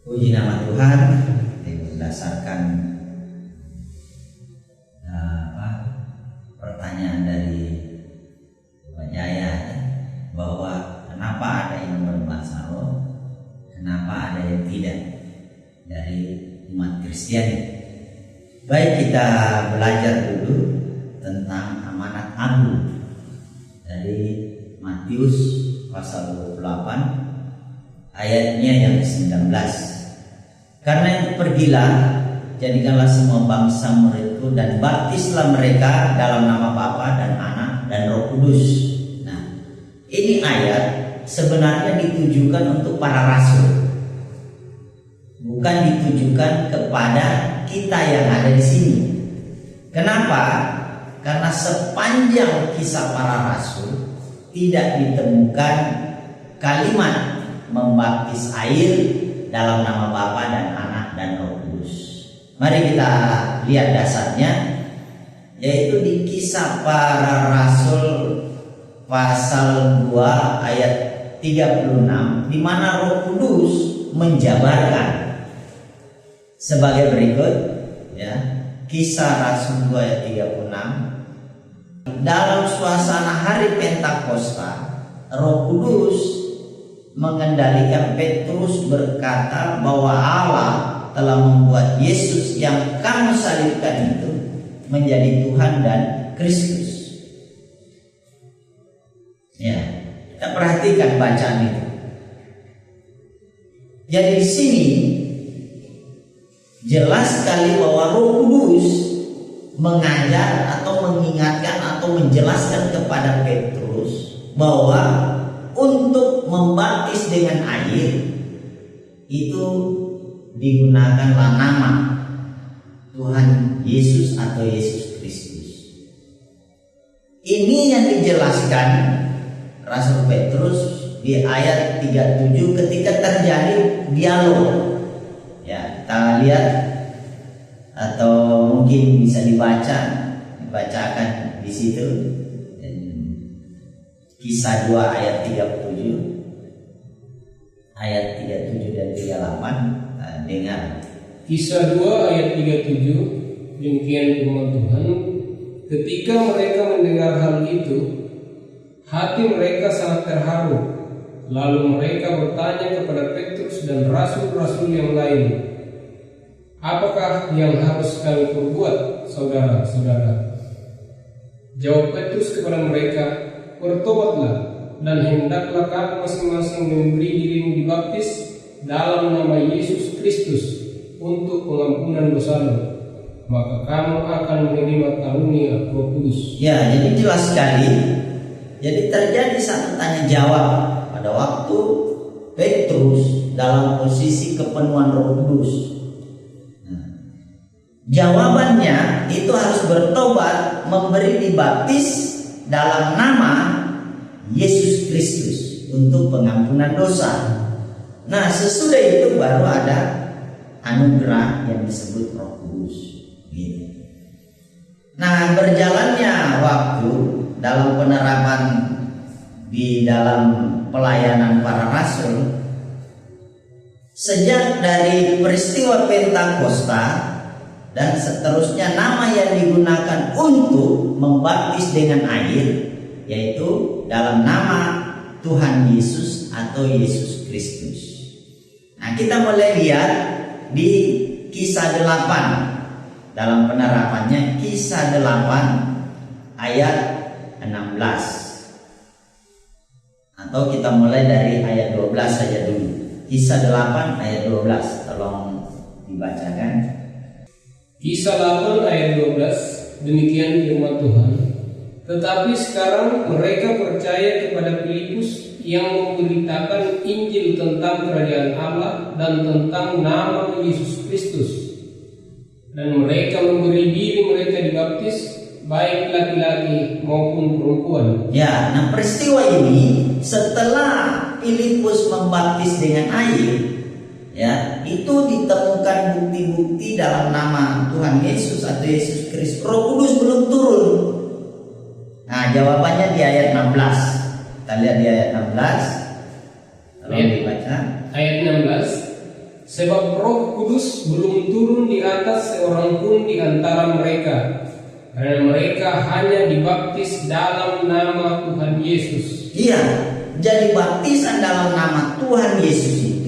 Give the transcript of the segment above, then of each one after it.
Puji nama Tuhan. Berdasarkan pertanyaan dari Pak Jaya, bahwa kenapa ada yang berbahasa roh, kenapa ada yang tidak dari umat Kristiani. Baik, kita belajar dulu tentang amanat agung dari Matius pasal 28 ayatnya yang ke-19. Karena itu pergilah, jadikanlah semua bangsa muridku dan baptislah mereka dalam nama Bapa dan Anak dan Roh Kudus. Nah, ini ayat sebenarnya ditujukan untuk para rasul, bukan ditujukan kepada kita yang ada di sini. Kenapa? Karena sepanjang kisah para rasul tidak ditemukan kalimat membaptis air dalam nama Bapa dan Anak dan Roh Kudus. Mari kita lihat dasarnya, yaitu di Kisah Para Rasul pasal 2 ayat 36, di mana Roh Kudus menjabarkan sebagai berikut, ya. Kisah Rasul 2 ayat 36. Dalam suasana hari Pentakosta, Roh Kudus mengendalikan Petrus berkata bahwa Allah telah membuat Yesus yang kamu salibkan itu menjadi Tuhan dan Kristus. Ya, kita perhatikan bacaan itu. Jadi di sini jelas sekali bahwa Roh Kudus mengajar atau mengingatkan atau menjelaskan kepada Petrus bahwa untuk membaptis dengan air itu digunakanlah nama Tuhan Yesus atau Yesus Kristus. Ini yang dijelaskan Rasul Petrus di ayat 37 ketika terjadi dialog. Ya, kita lihat atau mungkin bisa dibacakan di situ. Kisah 2 ayat 37, ayat 37 dan 38. Dengar. Kisah 2 ayat 37, demikian firman Tuhan. Ketika mereka mendengar hal itu, hati mereka sangat terharu. Lalu mereka bertanya kepada Petrus dan rasul-rasul yang lain, apakah yang harus kami perbuat, saudara-saudara? Jawab Petrus kepada mereka, bertobatlah dan hendaklah kamu masing-masing memberi dirimu dibaptis dalam nama Yesus Kristus untuk pengampunan dosamu, maka kamu akan menerima karunia Roh Kudus. Ya, jadi jelas sekali. Jadi terjadi satu tanya jawab pada waktu Petrus dalam posisi kepenuhan Roh Kudus. Jawabannya itu harus bertobat, memberi dibaptis dalam nama Yesus Kristus untuk pengampunan dosa. Nah, sesudah itu baru ada anugerah yang disebut Roh Kudus. Gitu. Nah, berjalannya waktu dalam penerapan di dalam pelayanan para rasul, sejak dari peristiwa Pentakosta dan seterusnya, nama yang digunakan untuk membaptis dengan air yaitu dalam nama Tuhan Yesus atau Yesus Kristus. Nah, kita mulai lihat di Kisah 8 dalam penerapannya. Kisah 8 ayat 16, atau kita mulai dari ayat 12 saja dulu. Kisah 8 ayat 12, tolong dibacakan. Kisah 8 ayat 12, demikian firman Tuhan. Tetapi sekarang mereka percaya kepada Filipus yang memberitakan Injil tentang kerajaan Allah dan tentang nama Yesus Kristus. Dan mereka memberi diri mereka dibaptis, baik laki-laki maupun perempuan. Ya, nah peristiwa ini setelah Filipus membaptis dengan air, ya, itu ditemukan bukti-bukti dalam nama Tuhan Yesus atau Yesus Kristus. Roh Kudus belum turun. Nah, jawabannya di ayat 16. Kita lihat di ayat 16. Tolong dibaca. Ayat 16. sebab Roh Kudus belum turun di atas seorang pun di antara mereka, karena mereka hanya dibaptis dalam nama Tuhan Yesus. Iya, jadi baptisan dalam nama Tuhan Yesus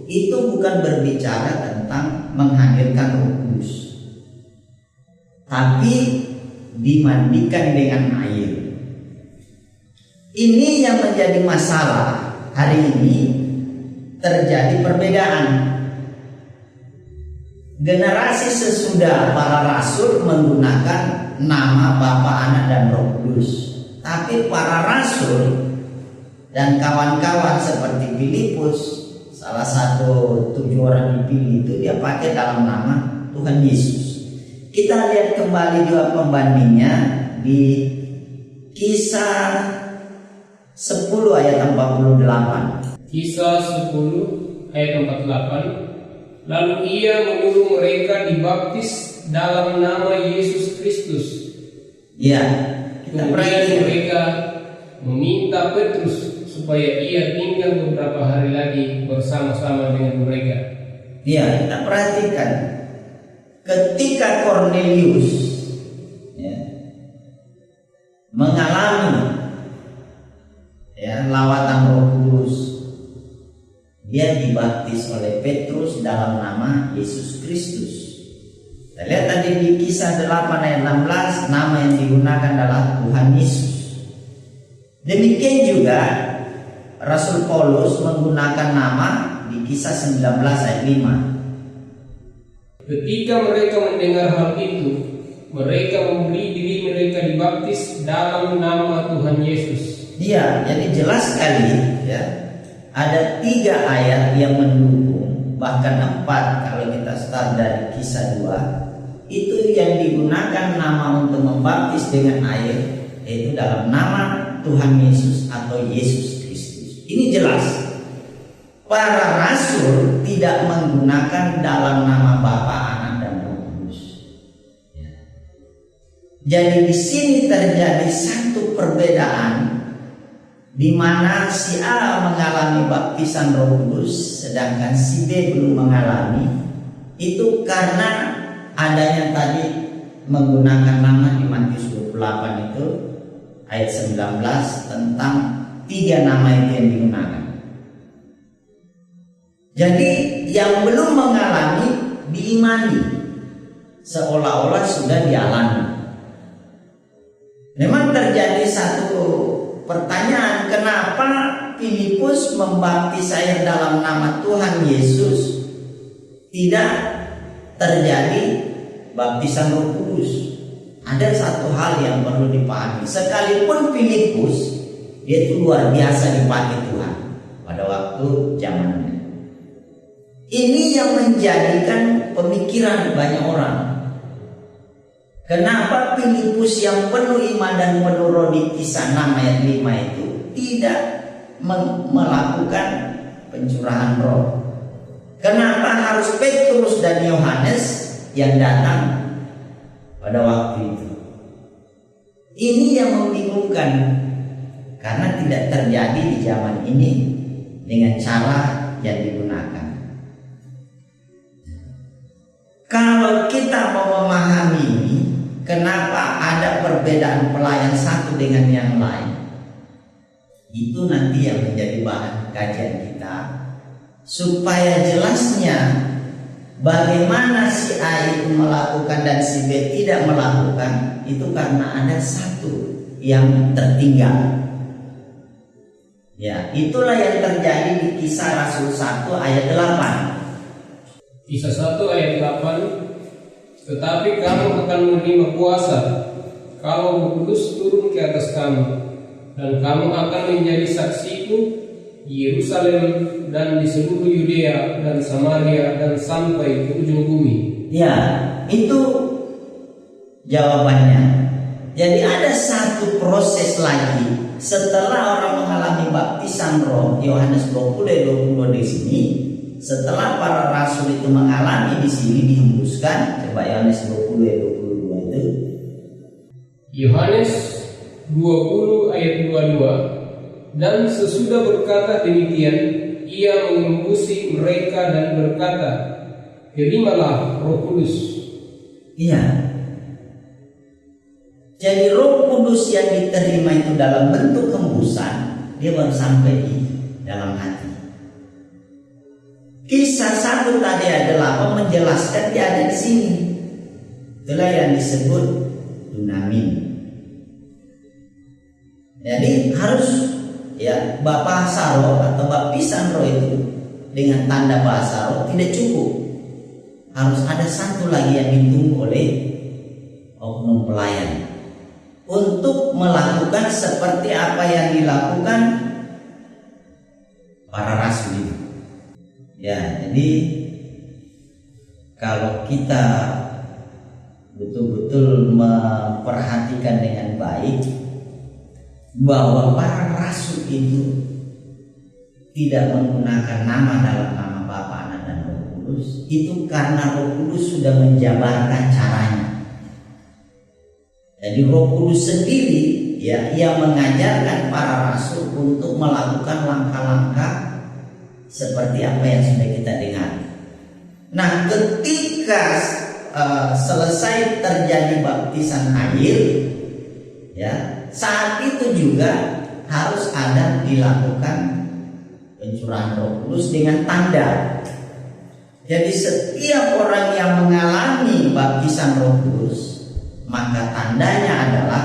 itu bukan berbicara tentang menghadirkan Roh Kudus, tapi dimandikan dengan air. Ini yang menjadi masalah hari ini. Terjadi perbedaan. Generasi sesudah para rasul menggunakan nama Bapa, Anak, dan Roh Kudus. Tapi para rasul dan kawan-kawan seperti Filipus, salah satu 7 orang dipilih itu, dia pakai dalam nama Tuhan Yesus. Kita lihat kembali juga pembandingnya di Kisah 10 ayat 48. Kisah 10 ayat 48. Lalu ia menyuruh mereka dibaptis dalam nama Yesus Kristus. Ya, kemudian mereka meminta Petrus supaya ia tinggal beberapa hari lagi bersama-sama dengan mereka. Ya, kita perhatikan ketika Cornelius mengalami lawatan Roh Kudus, dia dibaptis oleh Petrus dalam nama Yesus Kristus. Kita lihat tadi di Kisah 8 ayat 16, nama yang digunakan adalah Tuhan Yesus. Demikian juga Rasul Paulus menggunakan nama di Kisah 19 ayat 5. Ketika mereka mendengar hal itu, mereka memberi diri mereka dibaptis dalam nama Tuhan Yesus. Iya, jadi jelas sekali ya. Ada 3 ayat yang mendukung, bahkan 4 kalau kita start dari Kisah 2, itu yang digunakan nama untuk membaptis dengan air, yaitu dalam nama Tuhan Yesus atau Yesus Kristus. Ini jelas. Para rasul tidak menggunakan dalam nama Bapa, Anak, dan Roh Kudus. Jadi di sini terjadi satu perbedaan, di mana si A mengalami baptisan Roh Kudus sedangkan si B belum mengalami. Itu karena adanya tadi menggunakan nama di Matius 28 itu ayat 19 tentang 3 nama itu yang digunakan. Jadi yang belum mengalami diimani seolah-olah sudah dialami. Memang terjadi satu pertanyaan, kenapa Filipus membaptis air dalam nama Tuhan Yesus, tidak terjadi baptisan Roh Kudus? Ada satu hal yang perlu dipahami. Sekalipun Filipus, dia itu luar biasa dipakai Tuhan pada waktu zamannya. Ini yang menjadikan pemikiran banyak orang. Kenapa Filipus yang penuh iman dan penuh roh di Kisah 6 ayat 5 itu tidak melakukan pencurahan roh? Kenapa harus Petrus dan Yohanes yang datang pada waktu itu? Ini yang membingungkan, karena tidak terjadi di zaman ini dengan cara yang digunakan. Kalau kita mau memahami ini, kenapa ada perbedaan pelayan satu dengan yang lain, itu nanti yang menjadi bahan kajian kita, supaya jelasnya bagaimana si A itu melakukan dan si B tidak melakukan. Itu karena ada satu yang tertinggal. Ya, itulah yang terjadi di Kisah Rasul 1 ayat 8. Kisah 1 ayat 8. Tetapi kamu akan menerima kuasa kalau Roh Kudus turun ke atas kamu, dan kamu akan menjadi saksiku di Yerusalem dan di seluruh Yudea dan Samaria dan sampai ke ujung bumi. Ya, itu jawabannya. Jadi ada satu proses lagi setelah orang mengalami baptisan roh, Yohanes 20 ayat 22 di sini. Setelah para rasul itu mengalami di sini dihembuskan, coba Yohanes 20 ayat 22 itu. Yohanes 20 ayat 22. Dan sesudah berkata demikian, ia mengembusi mereka dan berkata, "Terimalah Roh Kudus." Iya. Jadi Roh Kudus yang diterima itu dalam bentuk hembusan, dia baru sampai di dalam hati. Kisah 1 tadi adalah menjelaskan dia ada di sini. Itulah yang disebut dunamin. Jadi harus ya bahasa roh atau baptisan roh itu dengan tanda bahasa roh tidak cukup. Harus ada satu lagi yang ditunggu oleh oknum pelayan untuk melakukan seperti apa yang dilakukan para rasul itu. Ya, jadi kalau kita betul-betul memperhatikan dengan baik bahwa para rasul itu tidak menggunakan nama dalam nama Bapa, Anak dan Roh Kudus, itu karena Roh Kudus sudah menjabarkan caranya. Jadi Roh Kudus sendiri ya yang mengajarkan para rasul untuk melakukan langkah-langkah seperti apa yang sudah kita dengar. Nah, ketika selesai terjadi baptisan air, ya saat itu juga harus ada dilakukan pencurahan Roh Kudus dengan tanda. Jadi setiap orang yang mengalami baptisan Roh Kudus, maka tandanya adalah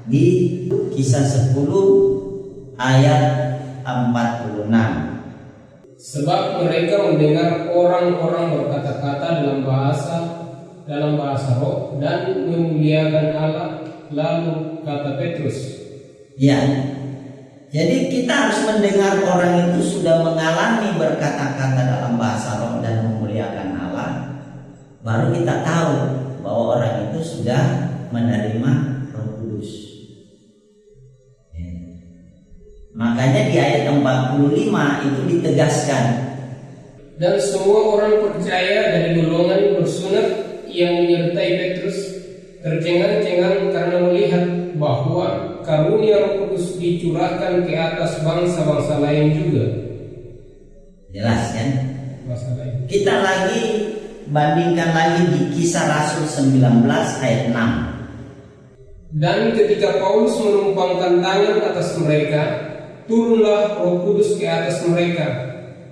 di Kisah 10 ayat 46. Sebab mereka mendengar orang-orang berkata-kata dalam bahasa roh dan memuliakan Allah. Lalu kata Petrus, ya, jadi kita harus mendengar orang itu sudah mengalami berkata-kata dalam bahasa roh dan memuliakan Allah, baru kita tahu bahwa orang itu sudah menerima Roh Kudus. Ya. Makanya di ayat 45 itu ditegaskan, dan semua orang percaya dari golongan bersunat yang menyertai Petrus tercengang-cengang karena melihat bahwa karunia Roh Kudus dicurahkan ke atas bangsa-bangsa lain juga. Jelas kan? Bangsa lain. Kita lagi bandingkan lagi di Kisah Rasul 19 ayat 6. Dan ketika Paulus menumpangkan tangan atas mereka, turunlah Roh Kudus ke atas mereka,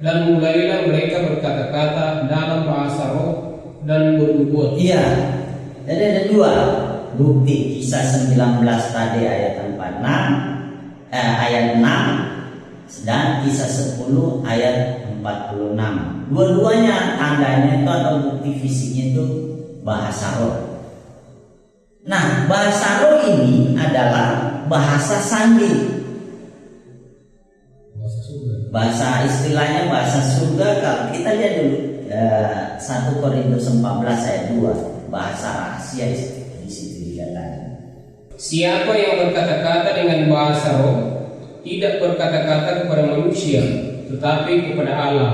dan mulailah mereka berkata-kata dalam bahasa roh dan bernubuat. Iya. Jadi ada dua bukti. Kisah 19 tadi ayat 46 ayat 6 dan Kisah 10 ayat 46. Dua-duanya tandanya itu atau bukti fisiknya itu bahasa roh. Nah, bahasa roh ini adalah bahasa sandi. Bahasa istilahnya bahasa surga. Kalau kita lihat dulu 1 Korintus 14 ayat 2, bahasa rahasia di situ dikatakan. Siapa yang berkata-kata dengan bahasa roh tidak berkata-kata kepada manusia, tetapi kepada Allah,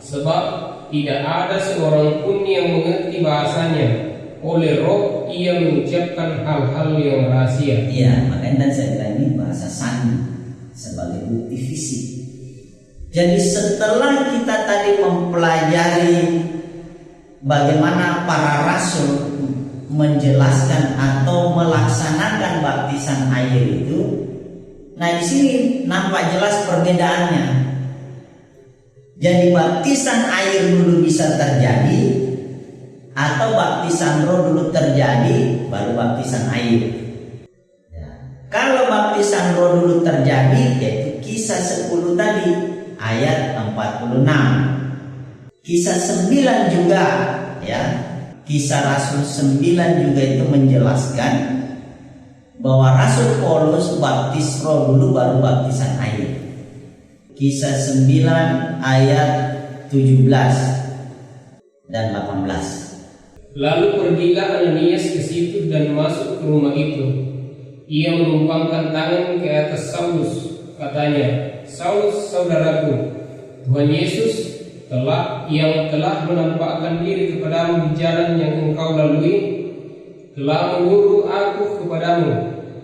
sebab tidak ada seorang pun yang mengerti bahasanya. Oleh roh ia mengucapkan hal-hal yang rahasia. Iya, makanya dan saya bilang ini bahasa sandi sebagai bukti fisik. Jadi setelah kita tadi mempelajari bagaimana para rasul menjelaskan atau melaksanakan baptisan air itu, nah di sini nampak jelas perbedaannya. Jadi baptisan air dulu bisa terjadi, atau baptisan roh dulu terjadi, baru baptisan air. Ya. Kalau baptisan roh dulu terjadi, yaitu Kisah 10 tadi ayat 46. Kisah 9 juga, ya. Kisah Rasul 9 juga itu menjelaskan bahwa Rasul Paulus baptis roh dulu baru baptisan air. Kisah 9 ayat 17 dan 18. Lalu pergilah Ananias ke situ dan masuk ke rumah itu. Ia menumpangkan tangan ke atas Saulus. Katanya, "Saulus, saudaraku, Tuhan Yesus yang telah menampakkan diri kepadamu di jalan yang engkau lalui, telah menyuruh aku kepadamu,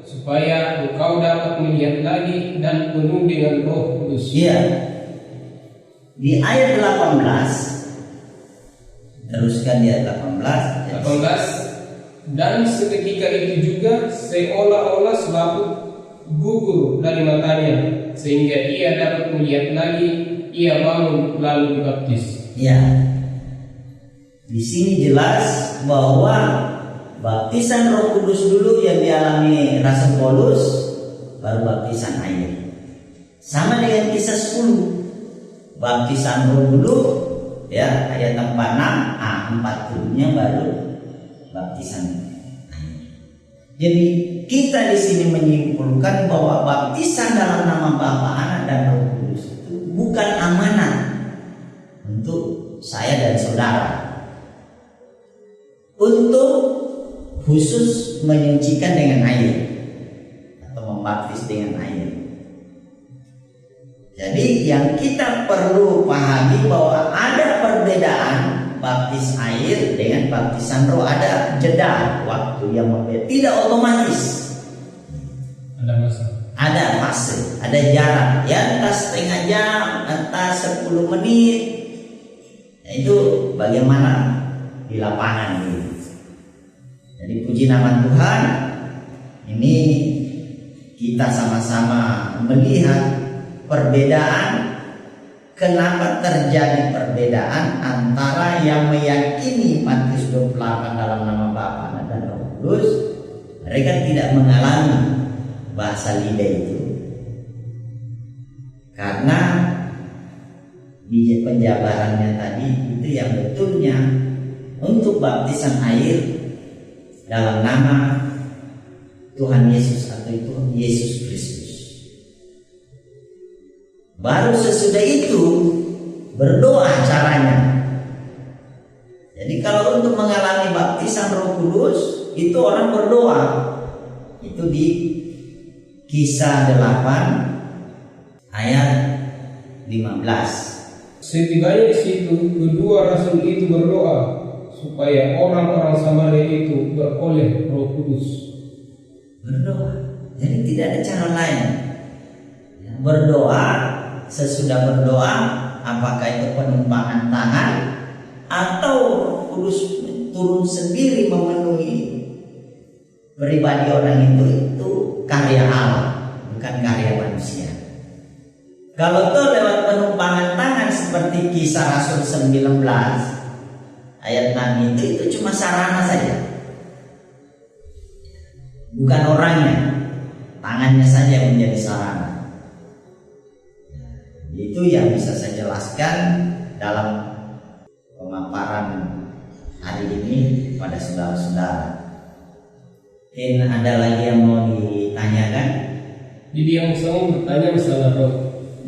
supaya engkau dapat melihat lagi dan penuh dengan Roh Kudus." Iya. Di ayat 18, teruskan di ayat 18. 18. Dan seketika itu juga seolah-olah selaput gugur dari matanya, sehingga ia dapat melihat lagi. Ia bangun lalu dibaptis. Ya, di sini jelas bahwa baptisan Roh Kudus dulu yang dialami Rasul Paulus, baru baptisan air. Sama dengan kisah 10, baptisan Roh dulu, ya ayat 46, 40-nya baru baptisan air. Jadi kita di sini menyimpulkan bahwa baptisan dalam nama Bapa, Anak, dan Roh Kudus itu bukan amanat untuk saya dan saudara untuk khusus menyucikan dengan air atau membaptis dengan air. Jadi yang kita perlu pahami bahwa ada perbedaan baptis air dengan baptisan Roh, ada jeda waktu yang berbeda, tidak otomatis. Ada masa. Ada fase, ada jarak, ya entah setengah jam, entah 10 menit. Ya, itu bagaimana di lapangan gitu. Jadi puji nama Tuhan, ini kita sama-sama melihat perbedaan, kenapa terjadi perbedaan antara yang meyakini Matius 28 dalam nama Bapa, Anak, dan Roh Kudus. Mereka tidak mengalami bahasa lidah itu karena di penjabarannya tadi itu yang betulnya untuk baptisan air dalam nama Tuhan Yesus atau itu Yesus Kristus. Baru sesudah itu berdoa caranya. Jadi kalau untuk mengalami baptisan Roh Kudus itu orang berdoa. Itu di Kisah 8 ayat 15. Setibanya di situ, kedua rasul itu berdoa supaya orang-orang Samaria itu beroleh Roh Kudus. Berdoa. Jadi tidak ada cara lain. Berdoa, sesudah berdoa, apakah itu penumpangan tangan atau Roh Kudus turun sendiri memenuhi pribadi orang itu karya Allah, bukan karya manusia. Kalau itu lewat penumpangan tangan seperti Kisah Rasul 19 ayat 6 itu cuma sarana saja, bukan orangnya, tangannya saja yang menjadi sarana. Itu yang bisa saya jelaskan dalam pemaparan hari ini pada saudara-saudara. Mungkin ada lagi yang mau ditanyakan? Jadi yang saya bertanya masalah roh,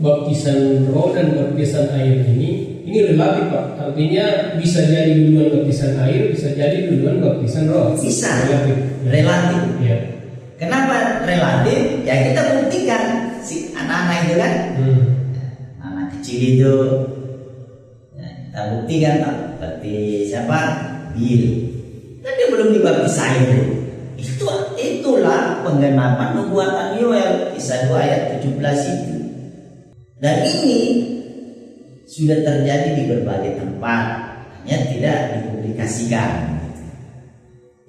baptisan roh dan baptisan air ini relatif Pak. Artinya bisa jadi duluan baptisan air, bisa jadi duluan baptisan roh. Bisa. Relatif. Ya. Kenapa relatif? Ya kita buktikan si anak-anak itu kan, anak kecil itu, ya, kita buktikan seperti siapa? Bill. Kan dia belum dibaptis air. Itulah penggenapan nubuatan Yoel, Kisah 2 ayat 17 itu. Dan ini sudah terjadi di berbagai tempat, hanya tidak dipublikasikan.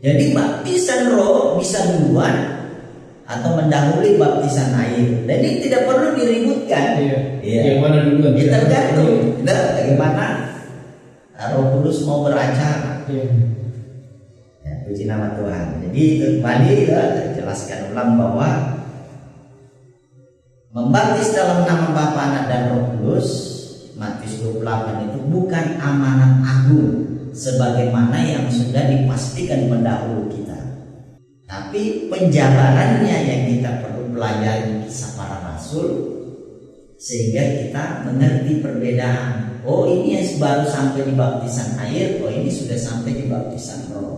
Jadi baptisan roh bisa duluan atau mendahului baptisan air. Dan ini tidak perlu diributkan. Yang mana duluan? Ya, tergantung. Bagaimana Roh Kudus mau beracara. Puji nama Tuhan. Jadi kembali jelaskan ulang bahwa membaptis dalam nama Bapa, Anak, dan Roh Kudus, Matius 28 itu bukan amanat agung sebagaimana yang sudah dipastikan mendahulu kita. Tapi penjabarannya yang kita perlu pelajari Kisah Para Rasul sehingga kita mengerti perbedaan. Oh, ini yang baru sampai di baptisan air, oh ini sudah sampai di baptisan roh.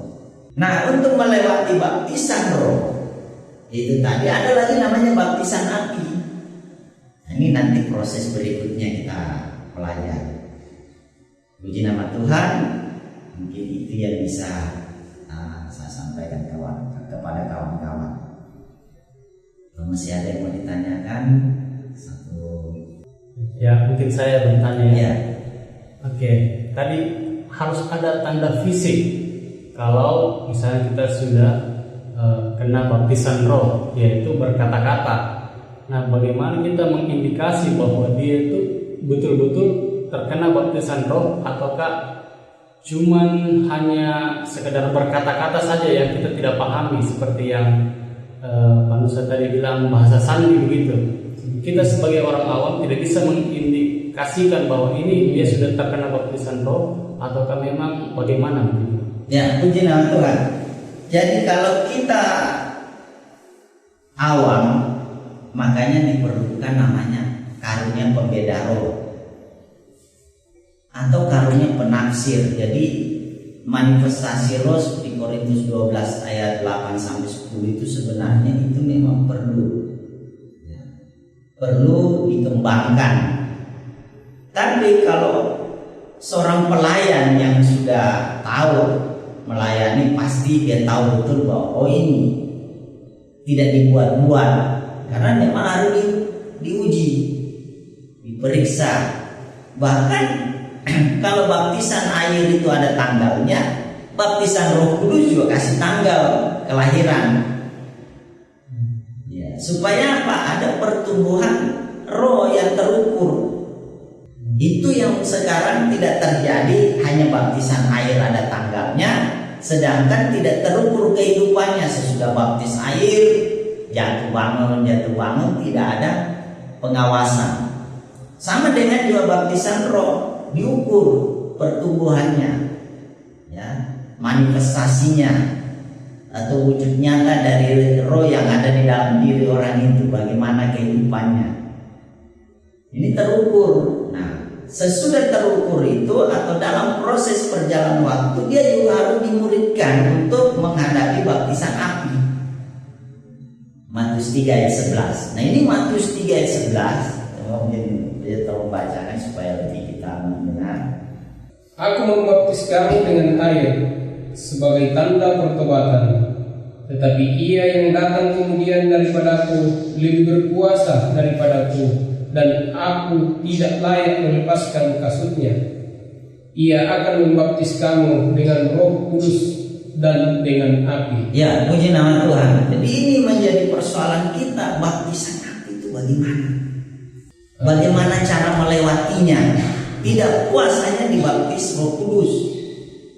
Nah, untuk melewati baptisan roh itu tadi ada lagi namanya baptisan api. Nah, ini nanti proses berikutnya kita pelajari. Puji nama Tuhan. Mungkin itu yang bisa saya sampaikan kepada kawan-kawan. Kalau masih ada yang mau ditanyakan, satu. Ya, mungkin saya bertanya ya. Ya. Oke, tadi harus ada tanda fisik kalau misalnya kita sudah kena baptisan roh, yaitu berkata-kata. Nah, bagaimana kita mengindikasi bahwa dia itu betul-betul terkena baptisan roh, ataukah cuman hanya sekedar berkata-kata saja yang kita tidak pahami, seperti yang Pak Nusa tadi bilang bahasa sandi begitu. Kita sebagai orang awam tidak bisa mengindikasikan bahwa ini dia sudah terkena baptisan roh, ataukah memang bagaimana begitu. Ya, puji nama Tuhan. Jadi kalau kita awam, makanya diperlukan namanya karunia pembeda roh atau karunia penafsir. Jadi manifestasi roh seperti Korintus 12 ayat 8 sampai 10 itu sebenarnya itu memang perlu dikembangkan. Tapi kalau seorang pelayan yang sudah tahu melayani, pasti dia tahu betul bahwa ini tidak dibuat-buat, karena memang harus diuji, diperiksa. Bahkan kalau baptisan air itu ada tanggalnya, baptisan Roh Kudus juga kasih tanggal kelahiran. Ya, supaya apa? Ada pertumbuhan roh yang terukur. Itu yang sekarang tidak terjadi, hanya baptisan air ada tanggalnya, sedangkan tidak terukur kehidupannya. Sesudah baptis air, jatuh bangun, tidak ada pengawasan. Sama dengan juga baptisan roh, diukur pertumbuhannya, ya, manifestasinya atau wujud nyata dari roh yang ada di dalam diri orang itu, bagaimana kehidupannya. Ini terukur. Nah, sesudah terukur itu atau dalam proses perjalanan waktu, dia juga harus dimuridkan untuk menghadapi baptisan api. Matius 3 ayat 11. Nah, ini Matius 3 ayat 11. Mungkin dia tahu bacakan supaya lebih kita mendengar. Aku membaptis kamu dengan air sebagai tanda pertobatan, tetapi Ia yang datang kemudian daripadaku lebih berkuasa daripadaku, dan aku tidak layak melepaskan kasutnya. Ia akan membaptis kamu dengan Roh Kudus dan dengan api. Ya, puji nama Tuhan. Jadi ini menjadi persoalan kita, baptisan api itu bagaimana? Bagaimana cara melewatinya? Tidak puas hanya dibaptis Roh Kudus.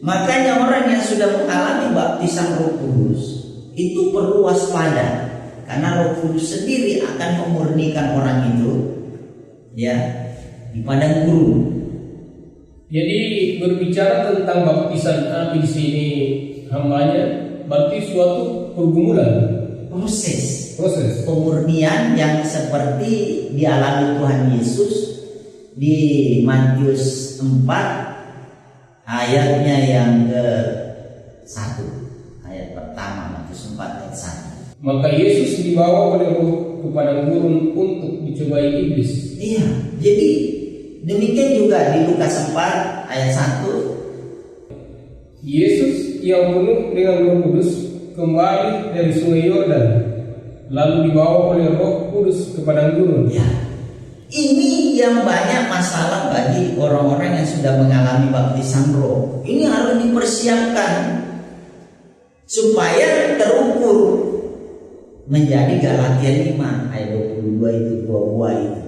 Makanya orang yang sudah mengalami baptisan Roh Kudus itu perlu waspada, karena Roh Kudus sendiri akan memurnikan orang itu, ya, di padang gurun. Jadi berbicara tentang baptisan api di sini, hambanya berarti suatu pergumulan, proses pemurnian yang seperti dialami Tuhan Yesus di Matius 4 ayatnya yang ke-1, ayat pertama, Matius 4 ayat 1. Maka Yesus dibawa oleh Roh ke padang gurun untuk dicobai iblis. Iya, jadi demikian juga di Lukas 4 ayat 1. Yesus yang penuh dengan Roh Kudus kembali dari sungai Yordan, lalu dibawa oleh Roh Kudus ke padang gurun. Ya, ini yang banyak masalah bagi orang-orang yang sudah mengalami baptisan roh. Ini harus dipersiapkan supaya terukur menjadi Galatia 5 ayat 22 itu, buah-buah itu.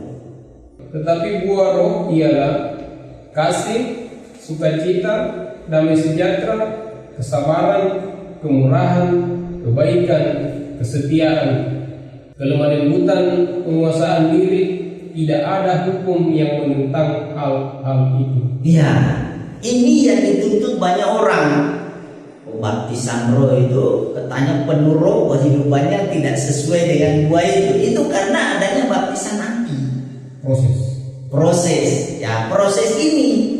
Tetapi buah roh ialah kasih, sukacita, damai sejahtera, kesabaran, kemurahan, kebaikan, kesetiaan, kelemah lembutan, penguasaan diri. Tidak ada hukum yang menentang hal-hal itu. Iya, ini yang dituntut banyak orang. Baptisan roh itu katanya penuh roh, kehidupannya tidak sesuai dengan buah itu. Itu karena adanya baptisan api. Proses. Ya, proses ini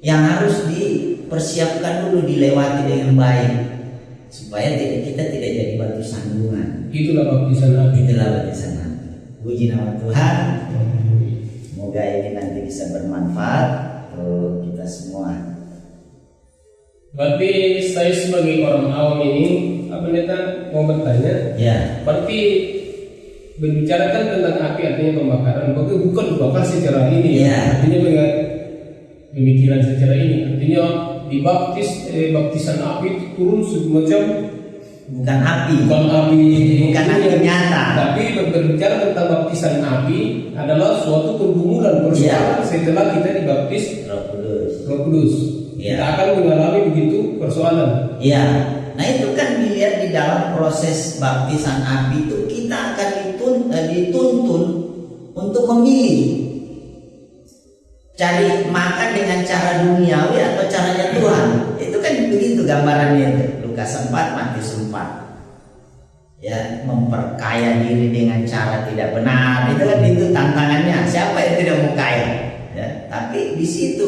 yang harus dipersiapkan dulu, dilewati dengan baik, supaya kita tidak jadi batu sandungan. Itulah baptisan api. Puji nama Tuhan. Semoga ini nanti bisa bermanfaat untuk kita semua. Berarti saya sebagai orang awam ini, Pendeta mau bertanya. Ya. Berarti berbicara kan tentang api artinya pembakaran, bukan dibakar secara ini ya. Iya. Artinya dengan pemikiran secara ini, artinya baptisan api itu turun semacam Bukan api. bukan api Bukan api nyata. tapi berbicara tentang baptisan api adalah suatu pergumulan persoalan setelah kita dibaptis Roh Kudus. Roh Kudus. Iya. Kita akan mengalami begitu persoalan. Iya. Nah itu kan dilihat di dalam proses baptisan api itu kita akan dituntun untuk memilih cari makan dengan cara duniawi atau caranya Tuhan. Itu kan begitu gambarannya itu. Lukas 4, Matius 4. Ya, memperkaya diri dengan cara tidak benar. Itu kan itu tantangannya. Siapa yang tidak mau kaya? Ya, tapi di situ.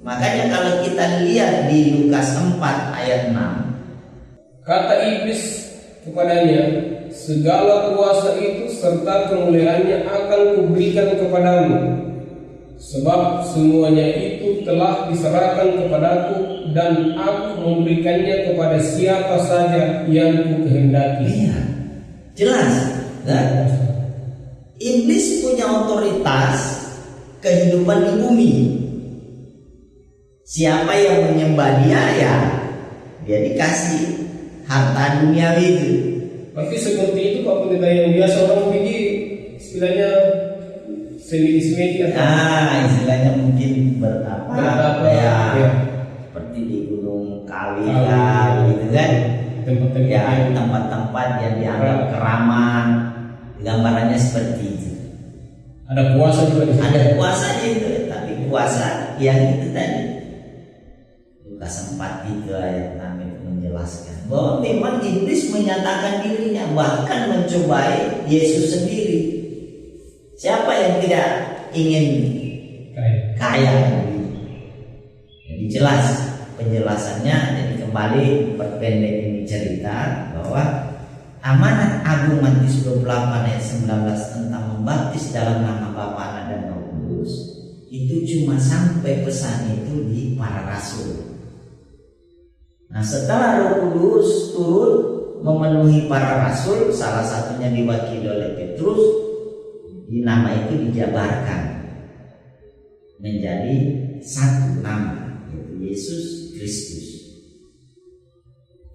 Makanya kalau kita lihat di Lukas 4 ayat 6. Kata iblis kepadanya, segala kuasa itu serta kemuliaannya akan kuberikan kepadamu, sebab semuanya itu telah diserahkan kepadaku dan aku memberikannya kepada siapa saja yang kukehendaki. Iya, jelas. Nah, iblis punya otoritas kehidupan di bumi. Siapa yang menyembah dia dikasih harta duniawi itu. Tapi seperti itu Pak Pendeta yang biasa orang pergi istilahnya semedi Istilahnya mungkin bertapa ya. Seperti di Gunung Kawi gitu kan. Tempat-tempat Ya, tempat-tempat yang dianggap keramat. Gambarannya seperti itu. ada kuasa juga di situ. Ada kuasanya itu, tapi kuasa yang itu tadi. Lukas 4 itu ayat 6 itu menjelaskan bahwa memang iblis menyatakan dirinya, bahkan mencobai Yesus sendiri. Siapa yang tidak ingin kaya? Jadi jelas penjelasannya. Jadi kembali perpendek ini cerita bahwa amanat agung Matius 28 ayat 19 tentang membaptis dalam nama Bapa, Anak dan Roh Kudus itu cuma sampai pesan itu di para rasul. Nah, setelah Roh Kudus turun memenuhi para rasul, salah satunya diwakili oleh Petrus, di nama itu dijabarkan menjadi satu nama, yaitu Yesus Kristus.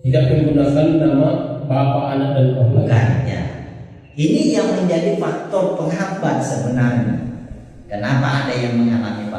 Tidak menggunakan nama Bapa, Anak dan Roh. Bukan, ya. Ini yang menjadi faktor penghambat sebenarnya. Kenapa ada yang mengalami